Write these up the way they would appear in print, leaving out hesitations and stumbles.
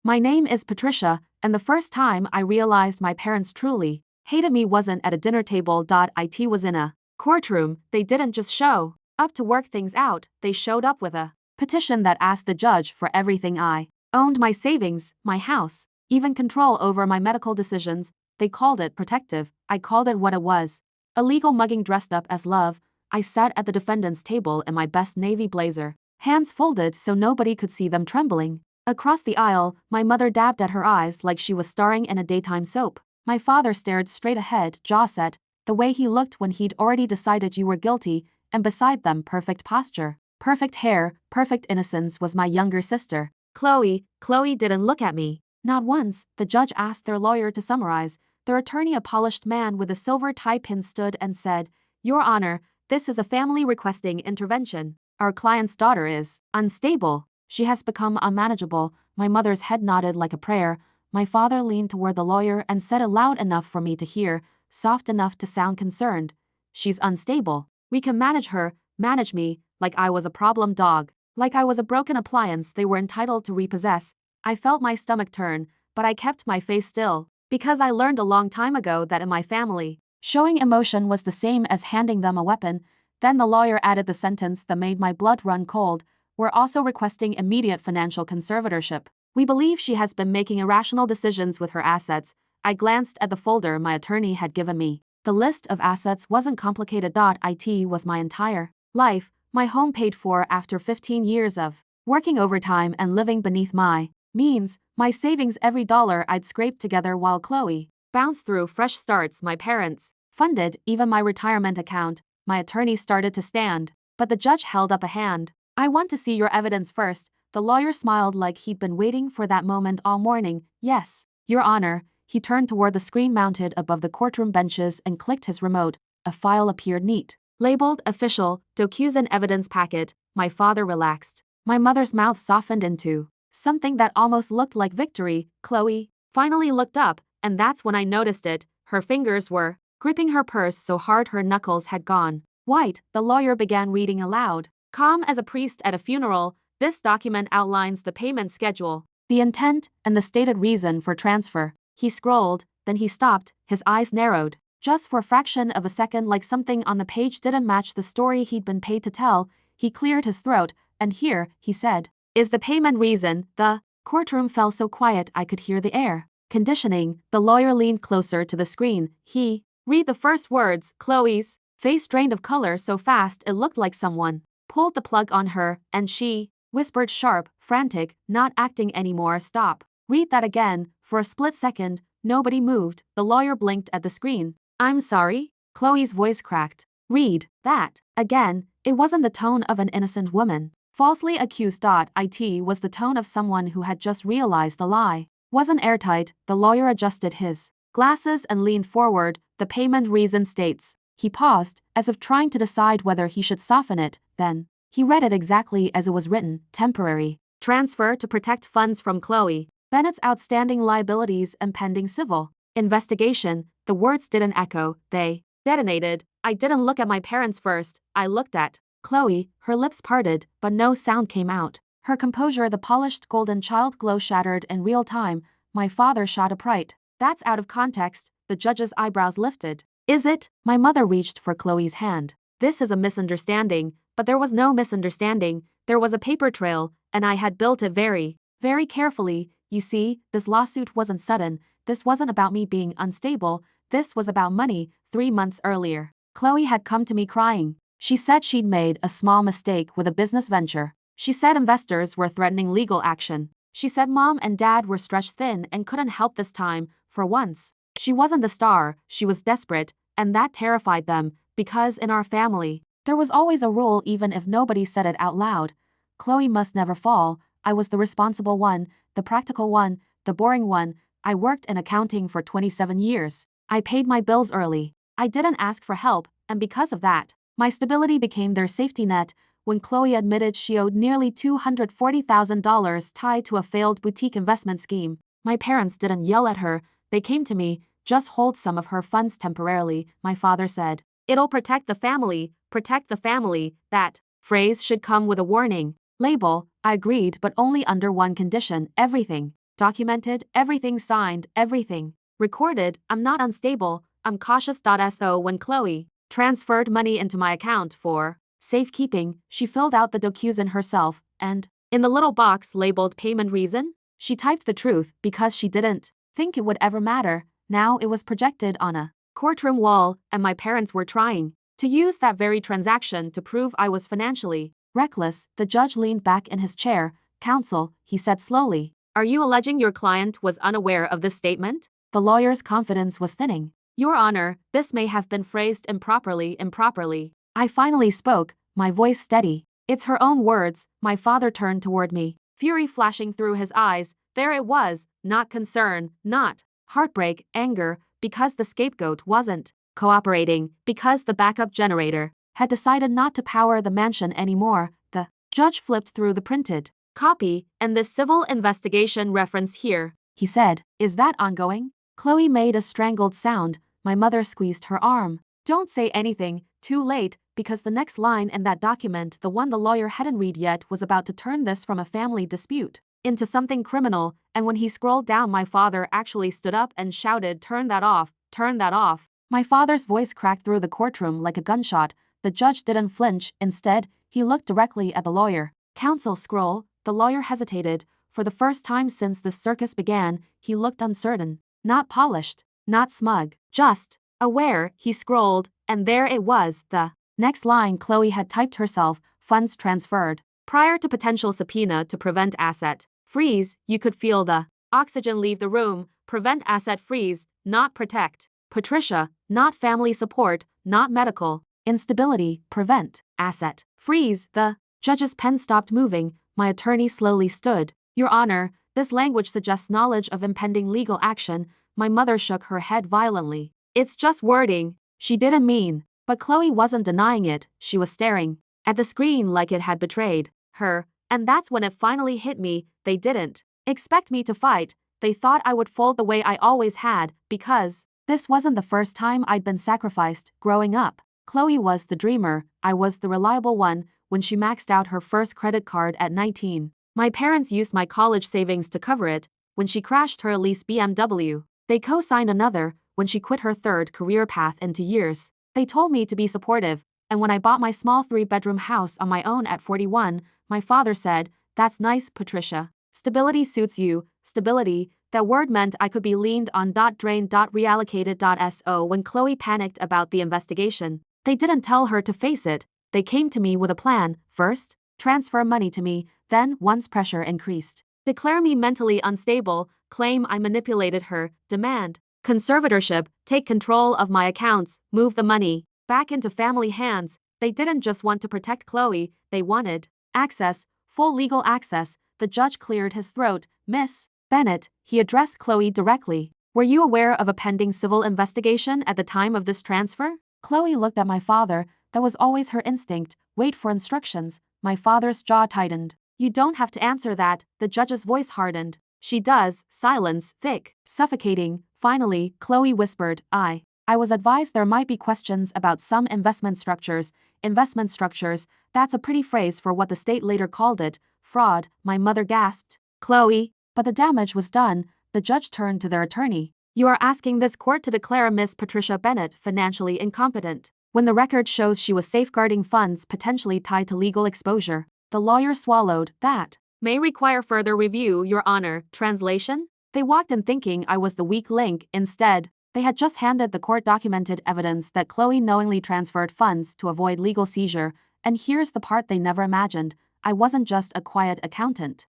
My name is Patricia, and the first time I realized my parents truly hated me wasn't at a dinner table. It was in a courtroom. They didn't just show up to work things out, they showed up with a petition that asked the judge for everything I owned: my savings, my house, even control over my medical decisions. They called it protective. I called it what it was: a legal mugging dressed up as love. I sat at the defendant's table in my best navy blazer, hands folded so nobody could see them trembling. Across the aisle, my mother dabbed at her eyes like she was starring in a daytime soap. My father stared straight ahead, jaw set, the way he looked when he'd already decided you were guilty, and beside them, perfect posture, perfect hair, perfect innocence, was my younger sister, Chloe. Chloe didn't look at me. Not once. The judge asked their lawyer to summarize. Their attorney, a polished man with a silver tie pin, stood and said, "Your Honor, this is a family requesting intervention. Our client's daughter is unstable. She has become unmanageable." My mother's head nodded like a prayer. My father leaned toward the lawyer and said it loud enough for me to hear, soft enough to sound concerned. "She's unstable. We can manage her, manage me," like I was a problem dog, like I was a broken appliance they were entitled to repossess. I felt my stomach turn, but I kept my face still, because I learned a long time ago that in my family, showing emotion was the same as handing them a weapon. Then the lawyer added the sentence that made my blood run cold: "We're also requesting immediate financial conservatorship. We believe she has been making irrational decisions with her assets." I glanced at the folder my attorney had given me. The list of assets wasn't complicated. It was my entire life, my home paid for after 15 years of working overtime and living beneath my means, my savings, every dollar I'd scraped together while Chloe bounced through fresh starts my parents funded, even my retirement account. My attorney started to stand, but the judge held up a hand. "I want to see your evidence first." The lawyer smiled like he'd been waiting for that moment all morning. "Yes, Your Honor." He turned toward the screen mounted above the courtroom benches and clicked his remote. A file appeared, neat, labeled "Official DocuSign Evidence Packet." My father relaxed. My mother's mouth softened into something that almost looked like victory. Chloe finally looked up, and that's when I noticed it. Her fingers were gripping her purse so hard her knuckles had gone white. The lawyer began reading aloud, calm as a priest at a funeral. "This document outlines the payment schedule, the intent, and the stated reason for transfer." He scrolled, then he stopped, his eyes narrowed, just for a fraction of a second, like something on the page didn't match the story he'd been paid to tell. He cleared his throat. "And here," he said, "is the payment reason." The courtroom fell so quiet I could hear the air conditioning. The lawyer leaned closer to the screen. He read the first words. Chloe's face drained of color so fast it looked like someone pulled the plug on her, and she whispered, sharp, frantic, "Not acting anymore. Stop. Read that again." For a split second, nobody moved. The lawyer blinked at the screen. "I'm sorry?" Chloe's voice cracked. "Read that again." It wasn't the tone of an innocent woman falsely accused. It was the tone of someone who had just realized the lie wasn't airtight. The lawyer adjusted his glasses and leaned forward. "The payment reason states." He paused, as if trying to decide whether he should soften it. Then he read it exactly as it was written: "Temporary transfer to protect funds from Chloe Bennett's outstanding liabilities and pending civil investigation." The words didn't echo, they detonated. I didn't look at my parents first, I looked at Chloe. Her lips parted, but no sound came out. Her composure, the polished golden child glow, shattered in real time. My father shot upright. "That's out of context." The judge's eyebrows lifted. "Is it?" My mother reached for Chloe's hand. "This is a misunderstanding." But there was no misunderstanding. There was a paper trail, and I had built it very, very carefully. You see, this lawsuit wasn't sudden. This wasn't about me being unstable. This was about money. 3 months earlier, Chloe had come to me crying. She said she'd made a small mistake with a business venture. She said investors were threatening legal action. She said mom and dad were stretched thin and couldn't help this time. For once, she wasn't the star, she was desperate, and that terrified them, because in our family, there was always a rule even if nobody said it out loud. Chloe must never fall. I was the responsible one, the practical one, the boring one. I worked in accounting for 27 years. I paid my bills early. I didn't ask for help, and because of that, my stability became their safety net. When Chloe admitted she owed nearly $240,000 tied to a failed boutique investment scheme, my parents didn't yell at her. They came to me. "Just hold some of her funds temporarily," my father said. "It'll protect the family, protect the family." That phrase should come with a warning label. I agreed, but only under one condition: everything documented, everything signed, everything recorded. I'm not unstable, I'm cautious. So when Chloe transferred money into my account for safekeeping, she filled out the DocuSign herself, and in the little box labeled payment reason, she typed the truth because she didn't think it would ever matter. Now it was projected on a courtroom wall, and my parents were trying to use that very transaction to prove I was financially reckless. The judge leaned back in his chair. Counsel, he said slowly, are you alleging your client was unaware of this statement? The lawyer's confidence was thinning. Your Honor, this may have been phrased improperly. I finally spoke, my voice steady. It's her own words. My father turned toward me, fury flashing through his eyes. There it was, not concern, not heartbreak, anger, because the scapegoat wasn't cooperating, because the backup generator had decided not to power the mansion anymore. The judge flipped through the printed copy, and this civil investigation reference here, he said, is that ongoing? Chloe made a strangled sound. My mother squeezed her arm. Don't say anything, too late, because the next line in that document, the one the lawyer hadn't read yet, was about to turn this from a family dispute into something criminal, and when he scrolled down, my father actually stood up and shouted, turn that off, turn that off. My father's voice cracked through the courtroom like a gunshot. The judge didn't flinch. Instead, he looked directly at the lawyer. Counsel, scroll. The lawyer hesitated. For the first time since this circus began, he looked uncertain. Not polished, not smug, just aware. He scrolled, and there it was, the next line Chloe had typed herself, funds transferred. Prior to potential subpoena to prevent asset freeze, you could feel the oxygen leave the room. Prevent asset freeze, not protect. Patricia, not family support, not medical instability. Prevent asset freeze. The judge's pen stopped moving. My attorney slowly stood. Your Honor, this language suggests knowledge of impending legal action. My mother shook her head violently. It's just wording. She didn't mean. But Chloe wasn't denying it. She was staring at the screen like it had betrayed her. And that's when it finally hit me. They didn't expect me to fight. They thought I would fold the way I always had, because this wasn't the first time I'd been sacrificed growing up. Chloe was the dreamer. I was the reliable one. When she maxed out her first credit card at 19, my parents used my college savings to cover it. When she crashed her lease BMW, they co-signed another. When she quit her third career path into years, they told me to be supportive. And when I bought my small 3-bedroom house on my own at 41, my father said, that's nice, Patricia. Stability suits you. Stability. That word meant I could be leaned on. Drained. Reallocated. So when Chloe panicked about the investigation, they didn't tell her to face it. They came to me with a plan. First, transfer money to me. Then, once pressure increased, declare me mentally unstable, claim I manipulated her, demand conservatorship, take control of my accounts, move the money back into family hands. They didn't just want to protect Chloe, they wanted access, full legal access. The judge cleared his throat. Miss Bennett, he addressed Chloe directly. Were you aware of a pending civil investigation at the time of this transfer? Chloe looked at my father. That was always her instinct. Wait for instructions. My father's jaw tightened. You don't have to answer that. The judge's voice hardened. She does. Silence, thick, suffocating. Finally, Chloe whispered, I was advised there might be questions about some investment structures. Investment structures, that's a pretty phrase for what the state later called it. Fraud, my mother gasped. Chloe, but the damage was done. The judge turned to their attorney. You are asking this court to declare Miss Patricia Bennett financially incompetent, when the record shows she was safeguarding funds potentially tied to legal exposure. The lawyer swallowed. That may require further review, Your Honor. Translation? They walked in thinking I was the weak link. Instead, they had just handed the court documented evidence that Chloe knowingly transferred funds to avoid legal seizure. And here's the part they never imagined. I wasn't just a quiet accountant.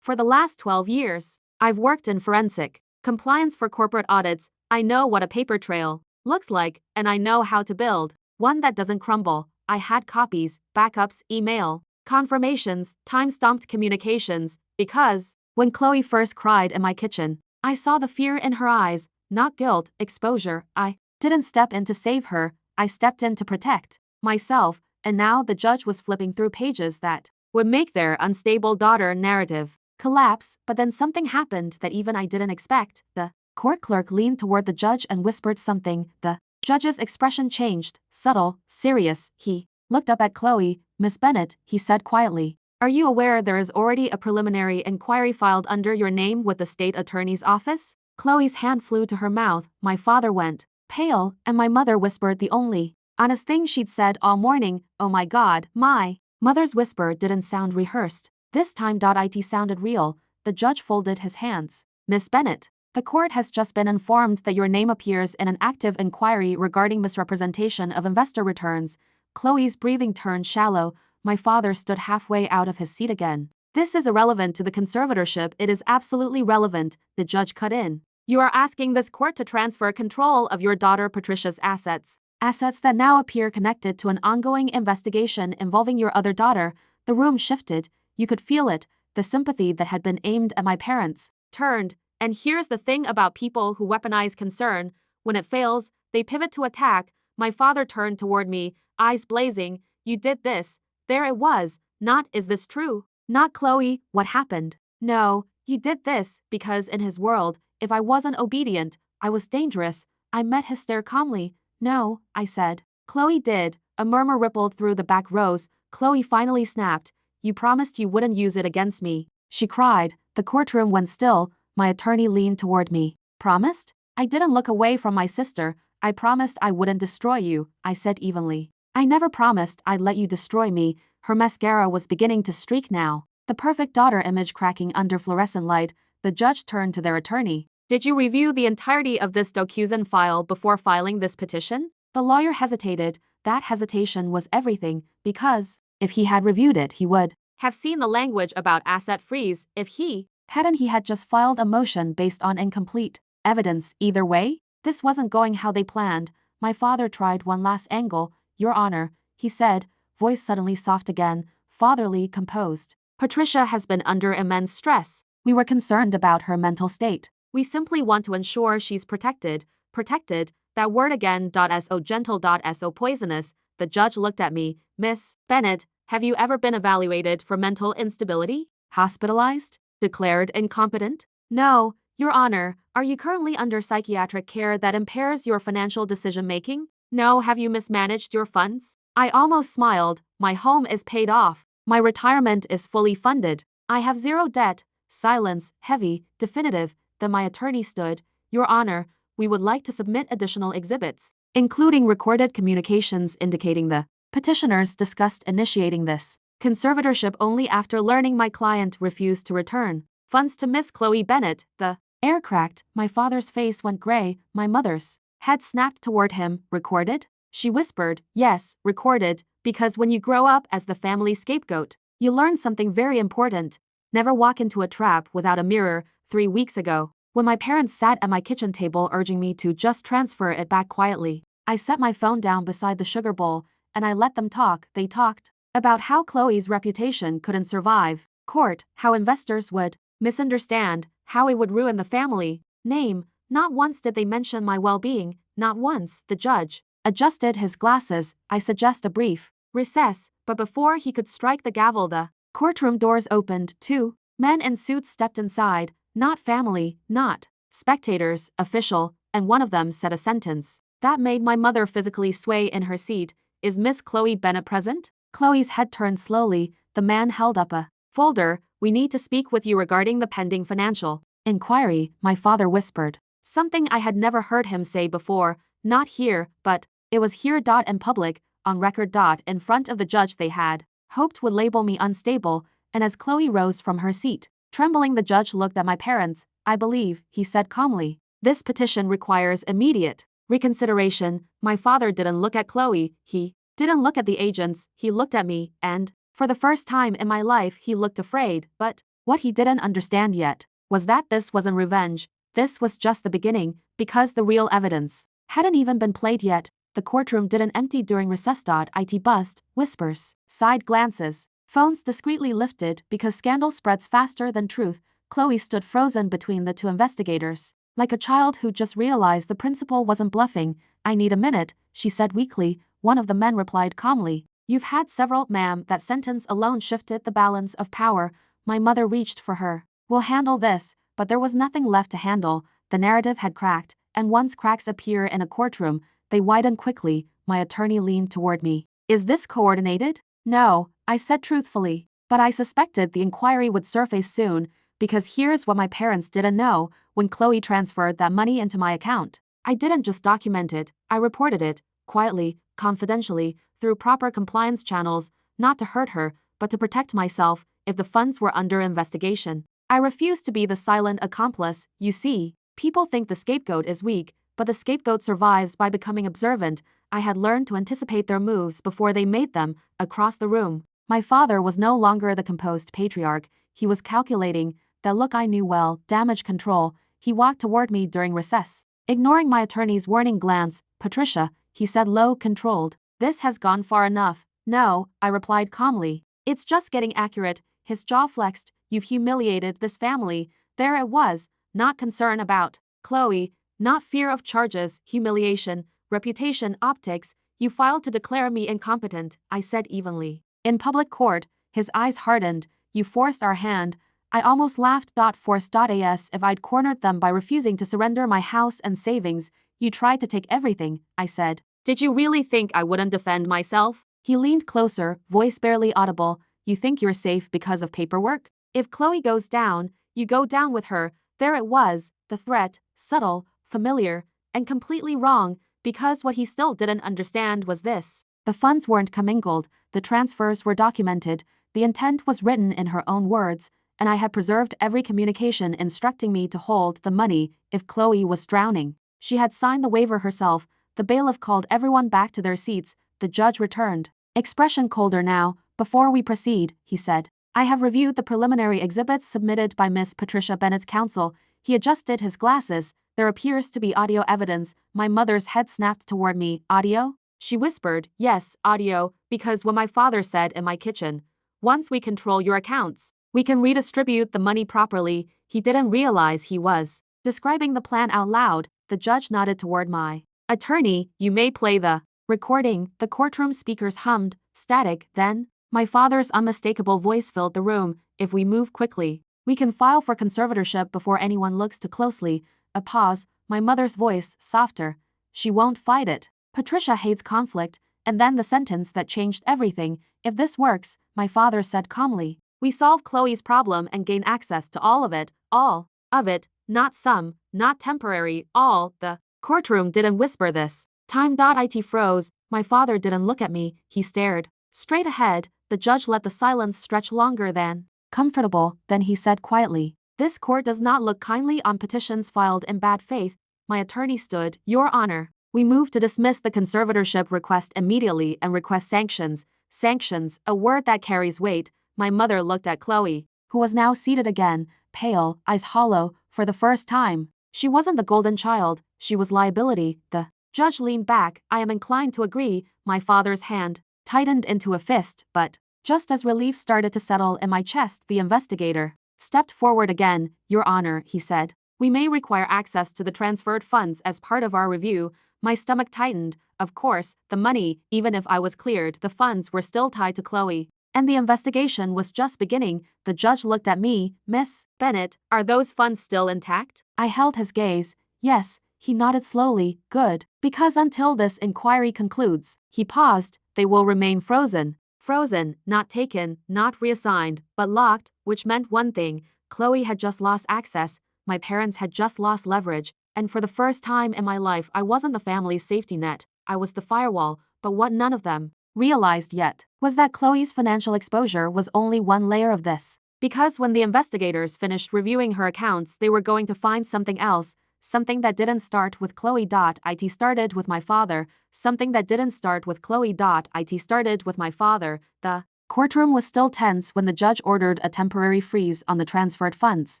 For the last 12 years, I've worked in forensic compliance for corporate audits. I know what a paper trail looks like, and I know how to build one that doesn't crumble. I had copies, backups, email confirmations, time-stamped communications, because when Chloe first cried in my kitchen, I saw the fear in her eyes, not guilt, exposure. I didn't step in to save her, I stepped in to protect myself. And now the judge was flipping through pages that would make their unstable daughter narrative collapse. But then something happened that even I didn't expect. The court clerk leaned toward the judge and whispered something. The judge's expression changed, subtle, serious. He looked up at Chloe. Miss Bennett, he said quietly, Are you aware there is already a preliminary inquiry filed under your name with the state attorney's office? Chloe's hand flew to her mouth, my father went pale, and my mother whispered the only honest thing she'd said all morning, oh my God, my mother's whisper didn't sound rehearsed. This time. It sounded real. The judge folded his hands. Miss Bennett, the court has just been informed that your name appears in an active inquiry regarding misrepresentation of investor returns. Chloe's breathing turned shallow. My father stood halfway out of his seat again. This is irrelevant to the conservatorship. It is absolutely relevant, the judge cut in. You are asking this court to transfer control of your daughter Patricia's assets. Assets that now appear connected to an ongoing investigation involving your other daughter. The room shifted. You could feel it. The sympathy that had been aimed at my parents turned. And here's the thing about people who weaponize concern. When it fails, they pivot to attack. My father turned toward me, eyes blazing. You did this. There it was. Not, is this true? Not Chloe, what happened? No, you did this, because in his world, if I wasn't obedient, I was dangerous. I met his stare calmly. No, I said. Chloe did. A murmur rippled through the back rows. Chloe finally snapped. You promised you wouldn't use it against me. She cried. The courtroom went still. My attorney leaned toward me. Promised? I didn't look away from my sister. I promised I wouldn't destroy you, I said evenly. I never promised I'd let you destroy me. Her mascara was beginning to streak now. The perfect daughter image cracking under fluorescent light. The judge turned to their attorney. Did you review the entirety of this DocuSign file before filing this petition? The lawyer hesitated. That hesitation was everything, because if he had reviewed it, he would have seen the language about asset freeze. If he hadn't, he had just filed a motion based on incomplete evidence. Either way, this wasn't going how they planned. My father tried one last angle. Your Honor, he said, voice suddenly soft again, fatherly, composed. Patricia has been under immense stress. We were concerned about her mental state. We simply want to ensure she's protected. Protected, that word again. So gentle. So poisonous. The judge looked at me. Miss Bennett, have you ever been evaluated for mental instability? Hospitalized? Declared incompetent? No, Your Honor. Are you currently under psychiatric care that impairs your financial decision-making? No. Have you mismanaged your funds? I almost smiled. My home is paid off. My retirement is fully funded. I have zero debt. Silence, heavy, definitive. Then my attorney stood. Your Honor, we would like to submit additional exhibits, including recorded communications indicating the petitioners discussed initiating this conservatorship only after learning my client refused to return funds to Miss Chloe Bennett. The air cracked. My father's face went gray. My mother's head snapped toward him. Recorded? She whispered. Yes, recorded, because when you grow up as the family scapegoat, you learn something very important. Never walk into a trap without a mirror. 3 weeks ago, when my parents sat at my kitchen table urging me to just transfer it back quietly, I set my phone down beside the sugar bowl, and I let them talk. They talked about how Chloe's reputation couldn't survive court, how investors would misunderstand, how it would ruin the family name. Not once did they mention my well-being, not once. The judge adjusted his glasses. I suggest a brief recess, but before he could strike the gavel, the courtroom doors opened. 2 men in suits stepped inside, not family, not spectators, official, and one of them said a sentence that made my mother physically sway in her seat. Is Miss Chloe Bennett present? Chloe's head turned slowly. The man held up a folder. We need to speak with you regarding the pending financial inquiry, my father whispered. Something I had never heard him say before. Not here, but it was here. In public, on record. In front of the judge they had hoped would label me unstable, and as Chloe rose from her seat, trembling, the judge looked at my parents. I believe, he said calmly, this petition requires immediate reconsideration. My father didn't look at Chloe, he didn't look at the agents, he looked at me, and, for the first time in my life, he looked afraid. But what he didn't understand yet was that this wasn't revenge. This was just the beginning, because the real evidence hadn't even been played yet. The courtroom didn't empty during recess. It buzzed, whispers, side glances, phones discreetly lifted because scandal spreads faster than truth. Chloe stood frozen between the two investigators, like a child who just realized the principal wasn't bluffing. I need a minute, she said weakly. One of the men replied calmly. You've had several, ma'am. That sentence alone shifted the balance of power. My mother reached for her. We'll handle this, but there was nothing left to handle. The narrative had cracked, and once cracks appear in a courtroom, they widen quickly. My attorney leaned toward me. Is this coordinated? No, I said truthfully. But I suspected the inquiry would surface soon, because here's what my parents didn't know: when Chloe transferred that money into my account, I didn't just document it, I reported it, quietly, confidentially, through proper compliance channels, not to hurt her, but to protect myself if the funds were under investigation. I refused to be the silent accomplice. You see, people think the scapegoat is weak, but the scapegoat survives by becoming observant. I had learned to anticipate their moves before they made them. Across the room, my father was no longer the composed patriarch, he was calculating. That look I knew well: damage control. He walked toward me during recess. Ignoring my attorney's warning glance, "Patricia," he said, low, controlled. "This has gone far enough." "No," I replied calmly. "It's just getting accurate." His jaw flexed. "You've humiliated this family." There it was, not concern about Chloe, not fear of charges, humiliation, reputation, optics. "You filed to declare me incompetent," I said evenly. "In public court." His eyes hardened. "You forced our hand." I almost laughed. "Forced as if I'd cornered them by refusing to surrender my house and savings. "You tried to take everything," I said. "Did you really think I wouldn't defend myself?" He leaned closer, voice barely audible. "You think you're safe because of paperwork? If Chloe goes down, you go down with her." There it was, the threat, subtle, familiar, and completely wrong, because what he still didn't understand was this: the funds weren't commingled, the transfers were documented, the intent was written in her own words, and I had preserved every communication instructing me to hold the money if Chloe was drowning. She had signed the waiver herself. The bailiff called everyone back to their seats. The judge returned, expression colder now. "Before we proceed," he said, "I have reviewed the preliminary exhibits submitted by Miss Patricia Bennett's counsel." He adjusted his glasses. "There appears to be audio evidence." My mother's head snapped toward me. "Audio?" She whispered. "Yes, audio, because what my father said in my kitchen. Once we control your accounts, we can redistribute the money properly." He didn't realize he was describing the plan out loud. The judge nodded toward my attorney. "You may play the recording." The courtroom speakers hummed, static. Then, my father's unmistakable voice filled the room. "If we move quickly, we can file for conservatorship before anyone looks too closely." A pause, my mother's voice, softer. "She won't fight it. Patricia hates conflict." And then the sentence that changed everything. "If this works," my father said calmly, "we solve Chloe's problem and gain access to all of it. All of it, not some, not temporary, all." The courtroom didn't whisper this. Time.it froze. My father didn't look at me, he stared straight ahead. The judge let the silence stretch longer than comfortable. Then he said quietly, "This court does not look kindly on petitions filed in bad faith." My attorney stood. "Your Honor, we move to dismiss the conservatorship request immediately and request sanctions." Sanctions, a word that carries weight. My mother looked at Chloe, who was now seated again, pale, eyes hollow. For the first time, she wasn't the golden child, she was liability. The judge leaned back. "I am inclined to agree." My father's hand tightened into a fist, but just as relief started to settle in my chest, the investigator stepped forward again. "Your Honor," he said, "we may require access to the transferred funds as part of our review." My stomach tightened. Of course, the money, even if I was cleared, the funds were still tied to Chloe. And the investigation was just beginning. The judge looked at me. "Miss Bennett, are those funds still intact?" I held his gaze. "Yes." He nodded slowly. "Good. Because until this inquiry concludes," he paused, "they will remain frozen." Frozen, not taken, not reassigned, but locked, which meant one thing: Chloe had just lost access, my parents had just lost leverage, and for the first time in my life I wasn't the family's safety net, I was the firewall. But what none of them realized yet was that Chloe's financial exposure was only one layer of this. Because when the investigators finished reviewing her accounts, they were going to find something else, something that didn't start with Chloe.it started with my father, something that didn't start with Chloe.it started with my father. The courtroom was still tense when the judge ordered a temporary freeze on the transferred funds.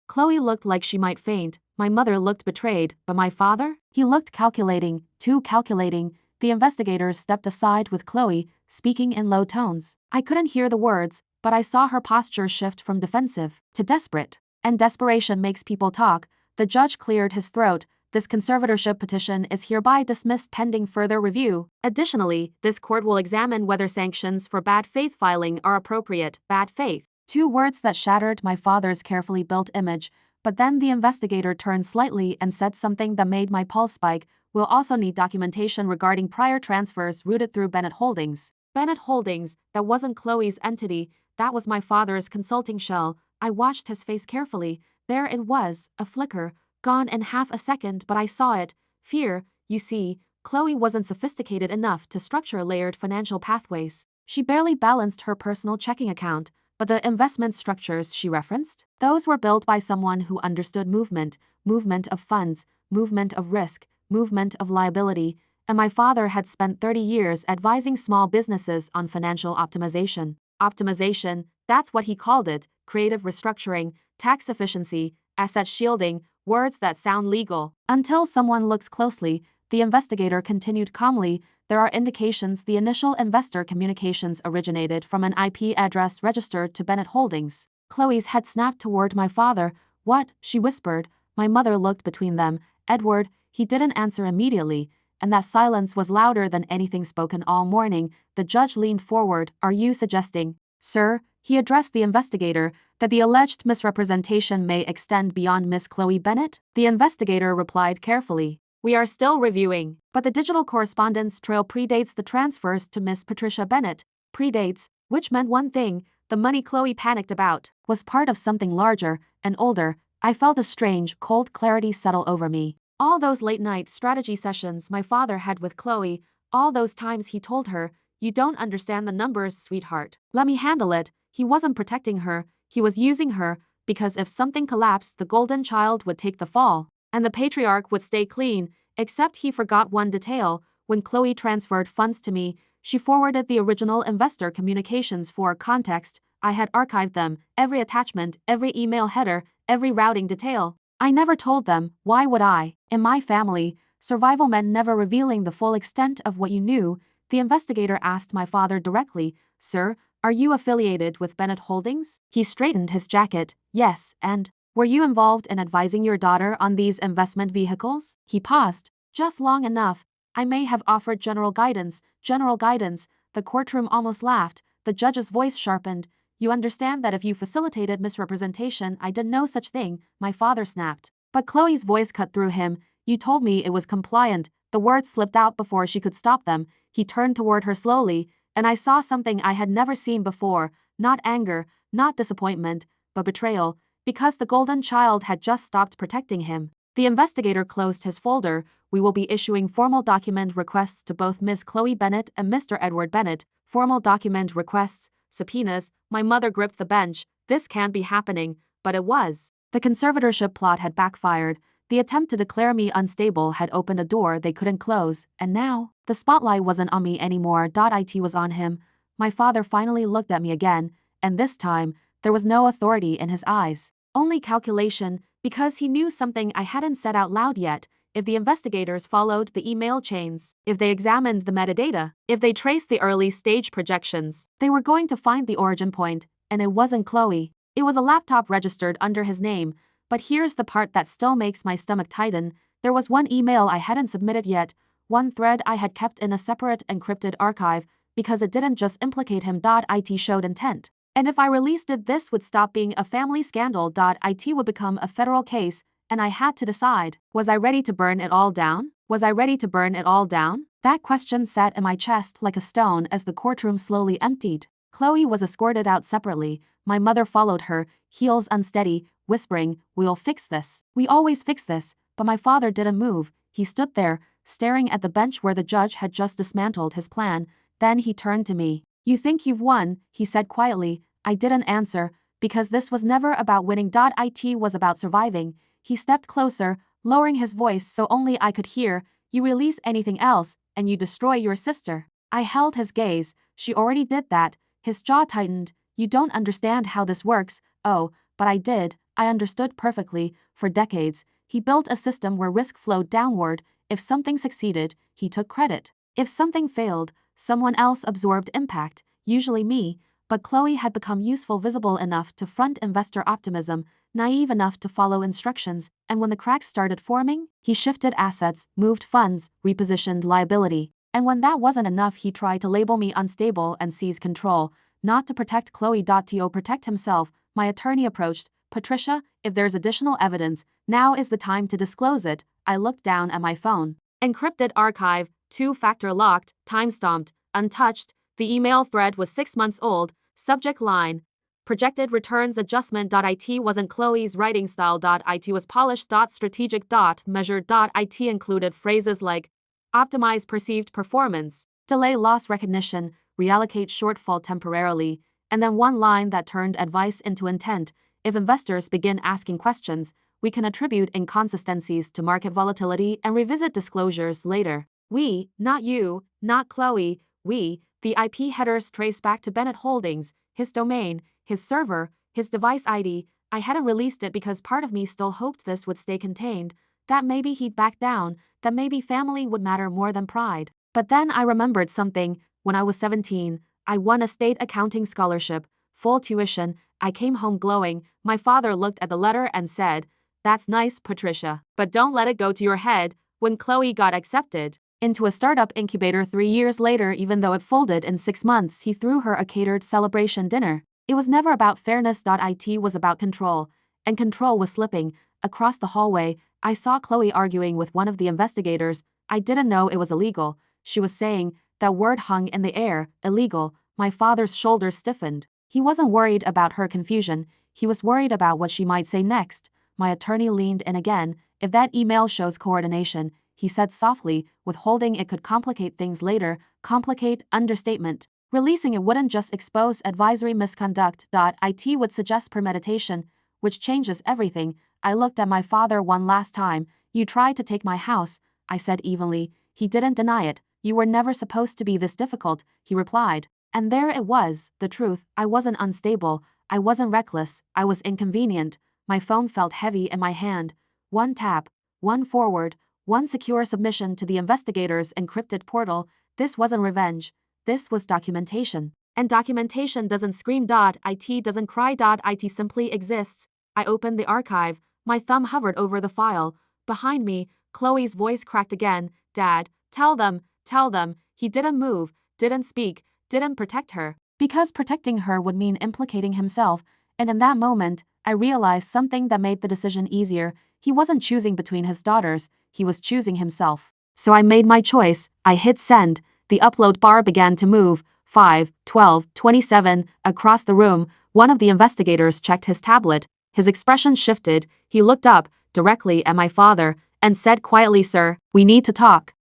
Chloe looked like she might faint, my mother looked betrayed, but my father? He looked calculating, too calculating. The investigators stepped aside with Chloe, speaking in low tones. I couldn't hear the words, but I saw her posture shift from defensive to desperate. And desperation makes people talk. The judge cleared his throat. "This conservatorship petition is hereby dismissed pending further review. Additionally, this court will examine whether sanctions for bad faith filing are appropriate." Bad faith. Two words that shattered my father's carefully built image. But then the investigator turned slightly and said something that made my pulse spike. "We'll also need documentation regarding prior transfers routed through Bennett Holdings." Bennett Holdings, that wasn't Chloe's entity. That was my father's consulting shell. I watched his face carefully. There it was, a flicker, gone in half a second, but I saw it. Fear, you see. Chloe wasn't sophisticated enough to structure layered financial pathways. She barely balanced her personal checking account, but the investment structures she referenced, those were built by someone who understood movement of funds, movement of risk, movement of liability, and my father had spent 30 years advising small businesses on financial optimization. Optimization, that's what he called it, creative restructuring, tax efficiency, asset shielding, words that sound legal. Until someone looks closely, the investigator continued calmly, there are indications the initial investor communications originated from an IP address registered to Bennett Holdings. Chloe's head snapped toward my father. What? She whispered. My mother looked between them. Edward, he didn't answer immediately, and that silence was louder than anything spoken all morning. The judge leaned forward. Are you suggesting, sir, he addressed the investigator, that the alleged misrepresentation may extend beyond Miss Chloe Bennett? The investigator replied carefully. We are still reviewing, but the digital correspondence trail predates the transfers to Miss Patricia Bennett. Predates, which meant one thing, the money Chloe panicked about was part of something larger and older. I felt a strange, cold clarity settle over me. All those late-night strategy sessions my father had with Chloe, all those times he told her, you don't understand the numbers, sweetheart. Let me handle it. He wasn't protecting her, he was using her, because if something collapsed, the golden child would take the fall, and the patriarch would stay clean, except he forgot one detail. When Chloe transferred funds to me, she forwarded the original investor communications for context. I had archived them, every attachment, every email header, every routing detail. I never told them. Why would I? In my family, survival meant never revealing the full extent of what you knew. The investigator asked my father directly, Sir, are you affiliated with Bennett Holdings? He straightened his jacket. Yes, and were you involved in advising your daughter on these investment vehicles? He paused, just long enough. I may have offered general guidance. General guidance. The courtroom almost laughed. The judge's voice sharpened. You understand that if you facilitated misrepresentation, I did no such thing, my father snapped. But Chloe's voice cut through him. You told me it was compliant. The words slipped out before she could stop them. He turned toward her slowly, and I saw something I had never seen before. Not anger, not disappointment, but betrayal, because the golden child had just stopped protecting him. The investigator closed his folder. We will be issuing formal document requests to both Miss Chloe Bennett and Mr. Edward Bennett. Formal document requests, subpoenas. My mother gripped the bench. This can't be happening, but it was. The conservatorship plot had backfired. The attempt to declare me unstable had opened a door they couldn't close, and now, the spotlight wasn't on me anymore. It was on him. My father finally looked at me again, and this time, there was no authority in his eyes. Only calculation, because he knew something I hadn't said out loud yet. If the investigators followed the email chains, if they examined the metadata, if they traced the early stage projections, they were going to find the origin point, and it wasn't Chloe. It was a laptop registered under his name. But here's the part that still makes my stomach tighten. There was one email I hadn't submitted yet, one thread I had kept in a separate encrypted archive, because it didn't just implicate him. It showed intent. And if I released it, this would stop being a family scandal. It would become a federal case, and I had to decide. Was I ready to burn it all down? Was I ready to burn it all down? That question sat in my chest like a stone as the courtroom slowly emptied. Chloe was escorted out separately. My mother followed her, heels unsteady, whispering, We'll fix this. We always fix this. But my father didn't move. He stood there, staring at the bench where the judge had just dismantled his plan. Then he turned to me. You think you've won, he said quietly. I didn't answer, because this was never about winning. It was about surviving. He stepped closer, lowering his voice so only I could hear. You release anything else, and you destroy your sister. I held his gaze. She already did that. His jaw tightened. You don't understand how this works. Oh, but I did. I understood perfectly. For decades, he built a system where risk flowed downward. If something succeeded, he took credit. If something failed, someone else absorbed impact, usually me. But Chloe had become useful, visible enough to front investor optimism, naive enough to follow instructions, and when the cracks started forming, he shifted assets, moved funds, repositioned liability. And when that wasn't enough, he tried to label me unstable and seize control, not to protect Chloe. To protect himself. My attorney approached. Patricia, if there's additional evidence, now is the time to disclose it. I looked down at my phone. Encrypted archive, 2-factor locked, time-stamped, untouched. The email thread was 6 months old. Subject line, Projected returns adjustment.it wasn't Chloe's writing style.it was polished. Strategic. Measured.it included phrases like optimize perceived performance, delay loss recognition, reallocate shortfall temporarily, and then one line that turned advice into intent. If investors begin asking questions, we can attribute inconsistencies to market volatility and revisit disclosures later. We, not you, not Chloe, we, the IP headers trace back to Bennett Holdings, his domain, his server, his device ID. I hadn't released it because part of me still hoped this would stay contained, that maybe he'd back down, that maybe family would matter more than pride. But then I remembered something. When I was 17, I won a state accounting scholarship, full tuition. I came home glowing. My father looked at the letter and said, "That's nice, Patricia, but don't let it go to your head." When Chloe got accepted into a startup incubator 3 years later, even though it folded in 6 months, he threw her a catered celebration dinner. It was never about fairness. It was about control, and control was slipping. Across the hallway, I saw Chloe arguing with one of the investigators. I didn't know it was illegal, she was saying. That word hung in the air, illegal. My father's shoulders stiffened. He wasn't worried about her confusion, he was worried about what she might say next. My attorney leaned in again. If that email shows coordination, he said softly, withholding it could complicate things later. Complicate, understatement. Releasing it wouldn't just expose advisory misconduct. It would suggest premeditation, which changes everything. I looked at my father one last time. You tried to take my house, I said evenly. He didn't deny it. You were never supposed to be this difficult, he replied. And there it was, the truth. I wasn't unstable, I wasn't reckless, I was inconvenient. My phone felt heavy in my hand. One tap, one forward, one secure submission to the investigator's encrypted portal. This wasn't revenge. This was documentation. And documentation doesn't scream. It doesn't cry. It simply exists. I opened the archive. My thumb hovered over the file. Behind me, Chloe's voice cracked again. Dad, tell them. He didn't move, didn't speak, didn't protect her. Because protecting her would mean implicating himself. And in that moment, I realized something that made the decision easier. He wasn't choosing between his daughters, he was choosing himself. So I made my choice. I hit send. The upload bar began to move. 5, 12, 27. Across the room, one of the investigators checked his tablet. His expression shifted. He looked up, directly at my father, and said quietly, "Sir, we need to talk."